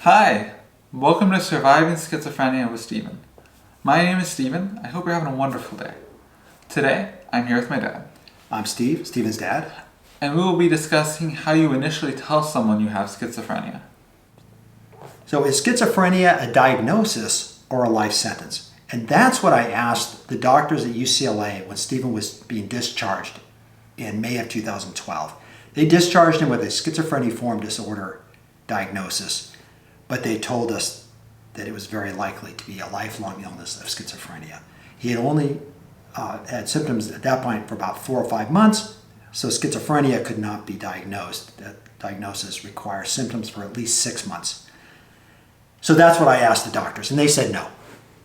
Hi, welcome to Surviving Schizophrenia with Stephen. My name is Stephen. I hope you're having a wonderful day. Today, I'm here with my dad. I'm Steve, Stephen's dad. And we will be discussing how you initially tell someone you have schizophrenia. So is schizophrenia a diagnosis or a life sentence? And that's what I asked the doctors at UCLA when Stephen was being discharged in May of 2012. They discharged him with a schizophreniform disorder diagnosis, but they told us that it was very likely to be a lifelong illness of schizophrenia. He had only had symptoms at that point for about 4 or 5 months, so schizophrenia could not be diagnosed. That diagnosis requires symptoms for at least 6 months. So that's what I asked the doctors, and they said no,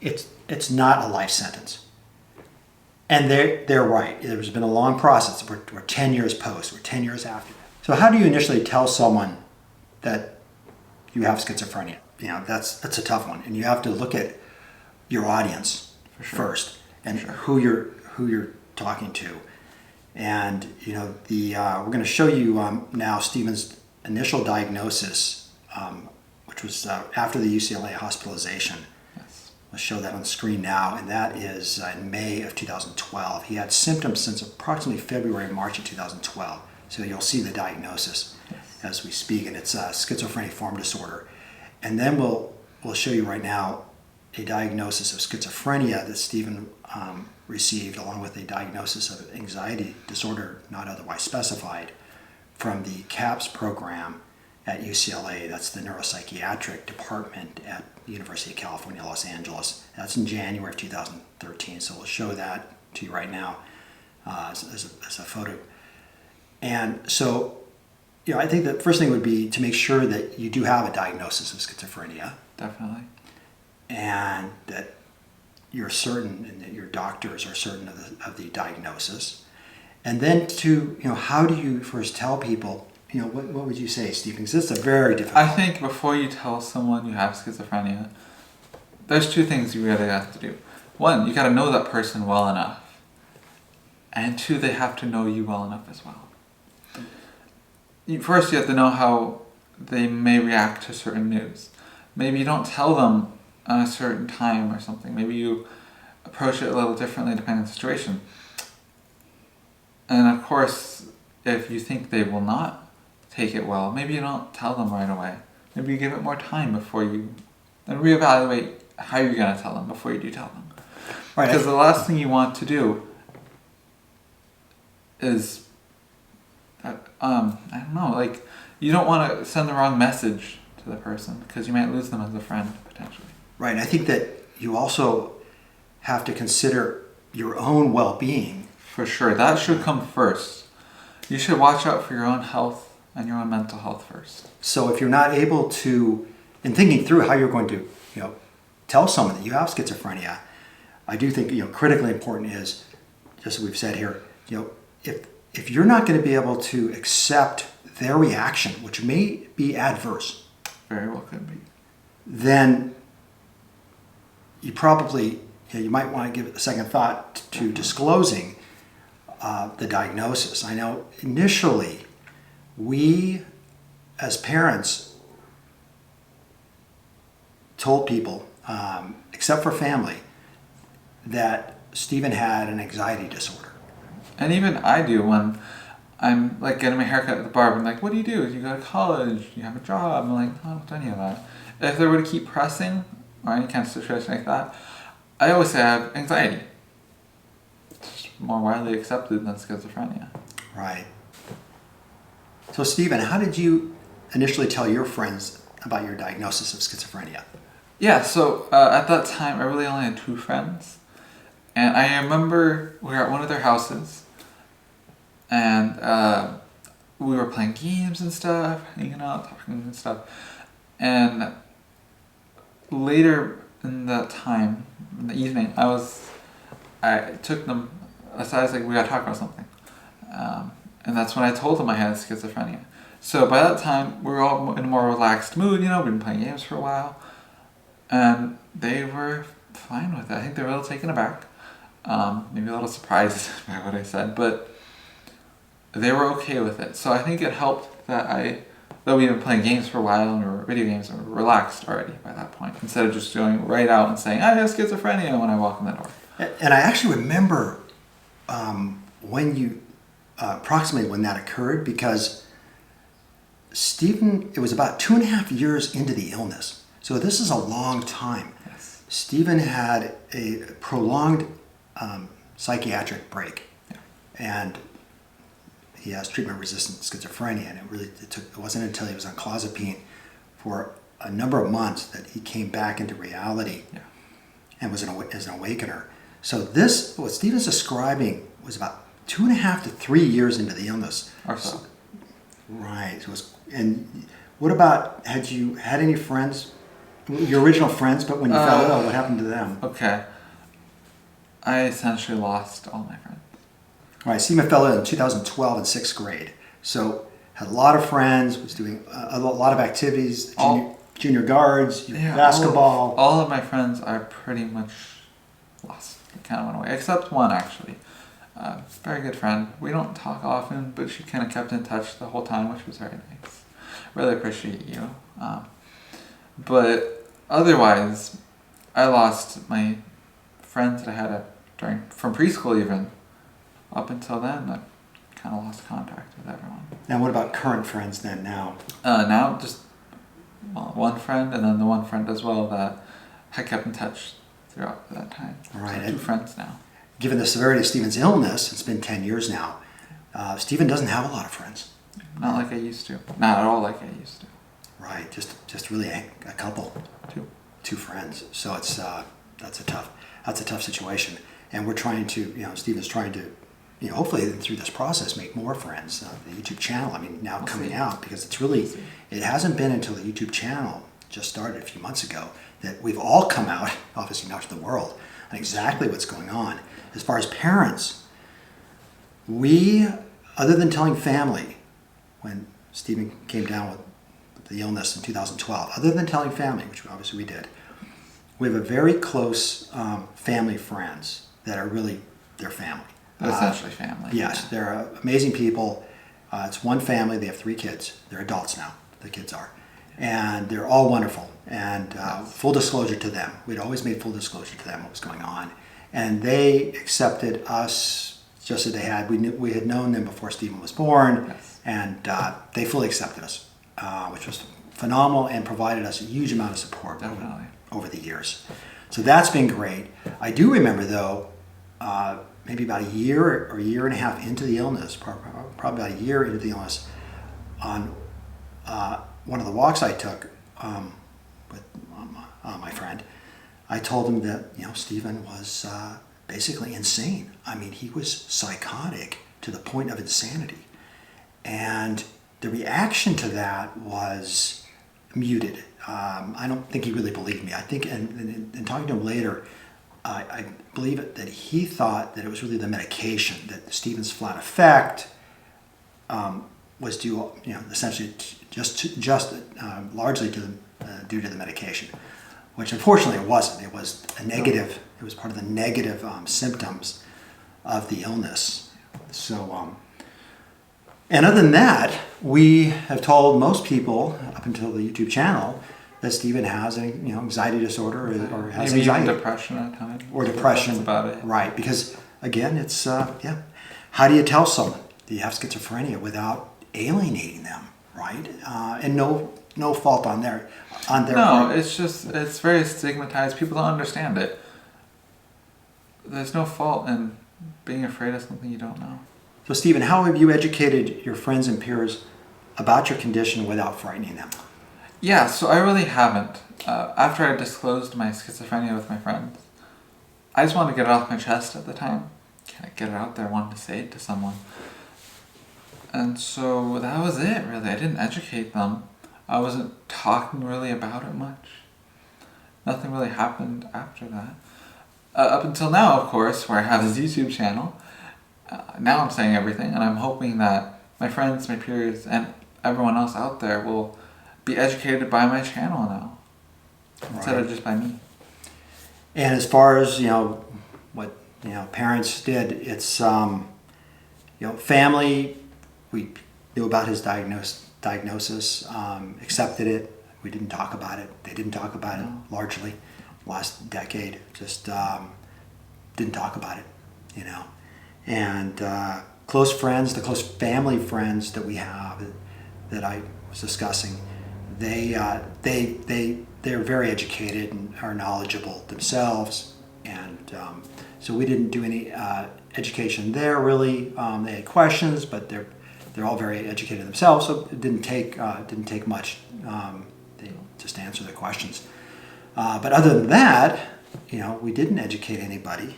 it's not a life sentence. And they're right. There's been a long process. We're 10 years post, we're 10 years after that. So how do you initially tell someone that you have schizophrenia? You know, that's a tough one, and you have to look at your audience first and who you're talking to. And you know, we're going to show you now Stephen's initial diagnosis, which was after the UCLA hospitalization. Yes. Let's show that on the screen now, and that is in May of 2012. He had symptoms since approximately February, March of 2012. So you'll see the diagnosis as we speak, and it's a schizophreniform disorder. And then we'll show you right now a diagnosis of schizophrenia that Stephen received, along with a diagnosis of anxiety disorder not otherwise specified, from the CAPS program at UCLA. That's the Neuropsychiatric Department at the University of California, Los Angeles. That's in January of 2013. So we'll show that to you right now as a photo. And so, you know, I think the first thing would be to make sure that you do have a diagnosis of schizophrenia. Definitely. And that you're certain, and that your doctors are certain of the diagnosis. And then how do you first tell people, what would you say, Stephen? Because this is a very difficult. I think before you tell someone you have schizophrenia, there's 2 things you really have to do. 1, you got to know that person well enough. And 2, they have to know you well enough as well. First, you have to know how they may react to certain news. Maybe you don't tell them at a certain time or something. Maybe you approach it a little differently depending on the situation. And of course, if you think they will not take it well, maybe you don't tell them right away. Maybe you give it more time before you, and reevaluate how you're going to tell them before you do tell them. Right. Because the last thing you want to do is, you don't want to send the wrong message to the person, because you might lose them as a friend, potentially. Right, and I think that you also have to consider your own well-being. For sure, that should come first. You should watch out for your own health and your own mental health first. So if you're not able to, in thinking through how you're going to, tell someone that you have schizophrenia, I do think, critically important is, just as we've said here, if you're not going to be able to accept their reaction, which may be adverse, very well could be, then you probably, you might want to give it a second thought to disclosing the diagnosis. I know initially we, as parents, told people, except for family, that Stephen had an anxiety disorder. And even I do when I'm like getting my haircut at the barber. I'm like, what do? You go to college? You have a job? I'm like, I don't do any of that. If they were to keep pressing, or any kind of situation like that, I always say I have anxiety. It's more widely accepted than schizophrenia. Right. So Stephen, how did you initially tell your friends about your diagnosis of schizophrenia? Yeah, so at that time I really only had 2 friends. And I remember we were at one of their houses, and we were playing games and stuff, hanging out, talking and stuff. And later in that time, in the evening, I took them aside. I was like, we gotta talk about something. And that's when I told them I had schizophrenia. So by that time, we were all in a more relaxed mood, we'd been playing games for a while. And they were fine with it. I think they were a little taken aback. Maybe a little surprised by what I said, but they were okay with it. So I think it helped that I though we'd been playing games for a while and we were video games and we were relaxed already by that point, instead of just going right out and saying, I have schizophrenia when I walk in the door. And I actually remember when you, approximately when that occurred, because Stephen, it was about 2.5 years into the illness. So this is a long time. Yes. Stephen had a prolonged psychiatric break. Yeah. And he has treatment-resistant schizophrenia, and it wasn't until he was on clozapine for a number of months that he came back into reality. Yeah. And was as an awakener. So this, what Stephen's describing, was about 2.5 to 3 years into the illness. Or so. Right. And what about, had you had any friends, your original friends, but when you fell ill, what happened to them? Okay. I essentially lost all my friends. All right, Stephen fell ill in 2012 in 6th grade. So had a lot of friends, was doing a lot of activities, junior guards, basketball. All of my friends are pretty much lost. They kind of went away, except one actually. Very good friend. We don't talk often, but she kind of kept in touch the whole time, which was very nice. Really appreciate you. But otherwise, I lost my friends that I had from preschool even. Up until then, I kind of lost contact with everyone. Now, what about current friends then now? Now, just one friend, and then the one friend as well that I kept in touch throughout that time. All right. So 2 friends now. Given the severity of Stephen's illness, it's been 10 years now, Stephen doesn't have a lot of friends. Not like I used to. Not at all like I used to. Right, just really a couple. 2 friends. So it's that's a tough situation. And we're trying to, Stephen's trying to, hopefully through this process make more friends. The YouTube channel, now coming out, because it hasn't been until the YouTube channel just started a few months ago that we've all come out, obviously not to the world, on exactly what's going on. As far as parents, we, other than telling family, when Stephen came down with the illness in 2012, other than telling family, which obviously we did, we have a very close family friends that are really their family. Essentially family. Yes, they're amazing people. It's one family. They have 3 kids. They're adults now, the kids are. And they're all wonderful. And full disclosure to them. We'd always made full disclosure to them what was going on. And they accepted us just as they had. We had known them before Stephen was born. Yes. And they fully accepted us, which was phenomenal and provided us a huge amount of support over the years. So that's been great. I do remember, though, maybe about a year or a year and a half into the illness, probably about a year into the illness, on one of the walks I took with my friend, I told him that Stephen was basically insane. He was psychotic to the point of insanity, and the reaction to that was muted. I don't think he really believed me. I think, and talking to him later, I believe that he thought that it was really the medication, that Stephen's flat effect was due, essentially largely due to the medication, which unfortunately it wasn't. It was a negative. It was part of the negative symptoms of the illness. So, and other than that, we have told most people up until the YouTube channel that Stephen has an anxiety disorder or has maybe anxiety. even depression at times. Or depression. That's about it. Right, because again, it's how do you tell someone that you have schizophrenia without alienating them, right? And no fault on their part. No, it's very stigmatized. People don't understand it. There's no fault in being afraid of something you don't know. So Stephen, how have you educated your friends and peers about your condition without frightening them? Yeah, so I really haven't. After I disclosed my schizophrenia with my friends, I just wanted to get it off my chest at the time. Kind of get it out there, wanted to say it to someone. And so that was it, really. I didn't educate them. I wasn't talking really about it much. Nothing really happened after that. Up until now, of course, where I have this YouTube channel. Now I'm saying everything, and I'm hoping that my friends, my peers, and everyone else out there will be educated by my channel now, instead of just by me. And as far as what parents did, it's family. We knew about his diagnosis diagnosis, accepted it. We didn't talk about it. They didn't talk about it largely. Last decade, just didn't talk about it, you know. And close friends, the close family friends that we have that I was discussing, they're very educated and are knowledgeable themselves, and so we didn't do any education there really. They had questions, but they're all very educated themselves, so it didn't take much. They just answer their questions. But other than that, you know, we didn't educate anybody.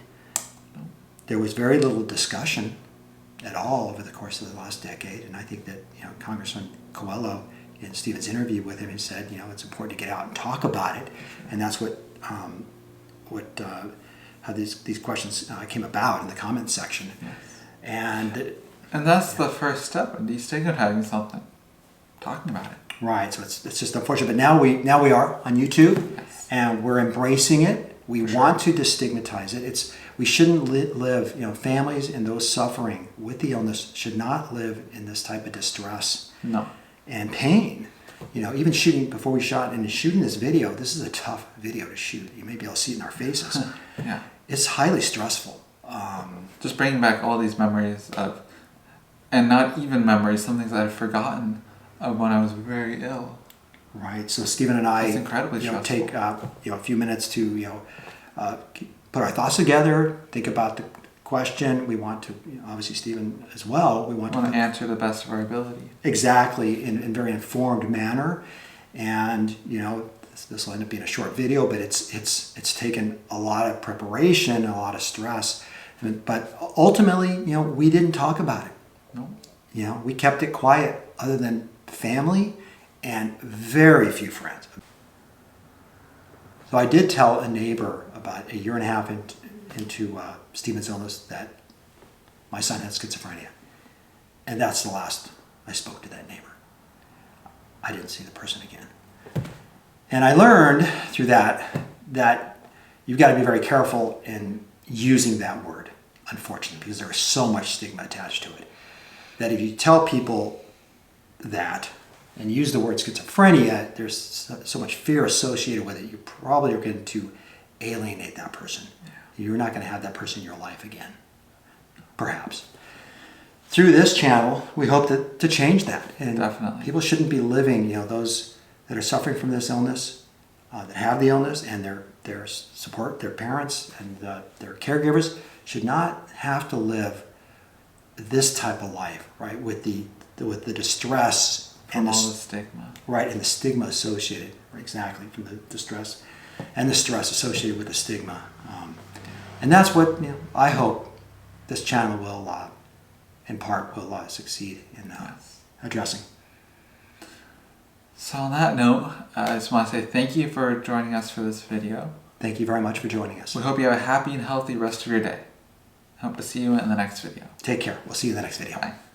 There was very little discussion at all over the course of the last decade, and I think that, you know, Congressman Coelho, in Stephen's interview with him, he said, you know, it's important to get out and talk about it, and that's how these questions came about in the comments section. Yes. And that's the first step in destigmatizing something, talking about it. Right. So it's just unfortunate, but now we are on YouTube, yes, and we're embracing it. We want to destigmatize it. We shouldn't live. You know, families and those suffering with the illness should not live in this type of distress. No. And pain. You know, even before we shooting this video, this is a tough video to shoot. You may be able to see it in our faces. Yeah. It's highly stressful. Just bringing back all these memories of, and not even memories, some things I've forgotten of when I was very ill. Right. So Stephen and I, incredibly take a few minutes to put our thoughts together, think about the question. We want to, obviously Stephen as well. We want to answer the best of our ability. Exactly, in a very informed manner, and you know, this will end up being a short video, but it's taken a lot of preparation, a lot of stress, but ultimately, you know, we didn't talk about it. No. You know, we kept it quiet, other than family and very few friends. So I did tell a neighbor about a year and a half into Stephen's illness that my son had schizophrenia. And that's the last I spoke to that neighbor. I didn't see the person again. And I learned through that you've got to be very careful in using that word, unfortunately, because there is so much stigma attached to it. That if you tell people that and use the word schizophrenia, there's so much fear associated with it, you probably are going to alienate that person. You're not going to have that person in your life again, perhaps. Through this channel, we hope to change that. And definitely, people shouldn't be living, you know, those that are suffering from this illness, that have the illness, and their support, their parents and their caregivers should not have to live this type of life, right? With the distress from all the stigma, right, and the stigma associated, right, exactly, from the distress and the stress associated with the stigma, and that's what, you know, I hope this channel will, in part, will succeed in addressing. So on that note, I just want to say thank you for joining us for this video. Thank you very much for joining us. We hope you have a happy and healthy rest of your day. Hope to see you in the next video. Take care. We'll see you in the next video. Bye.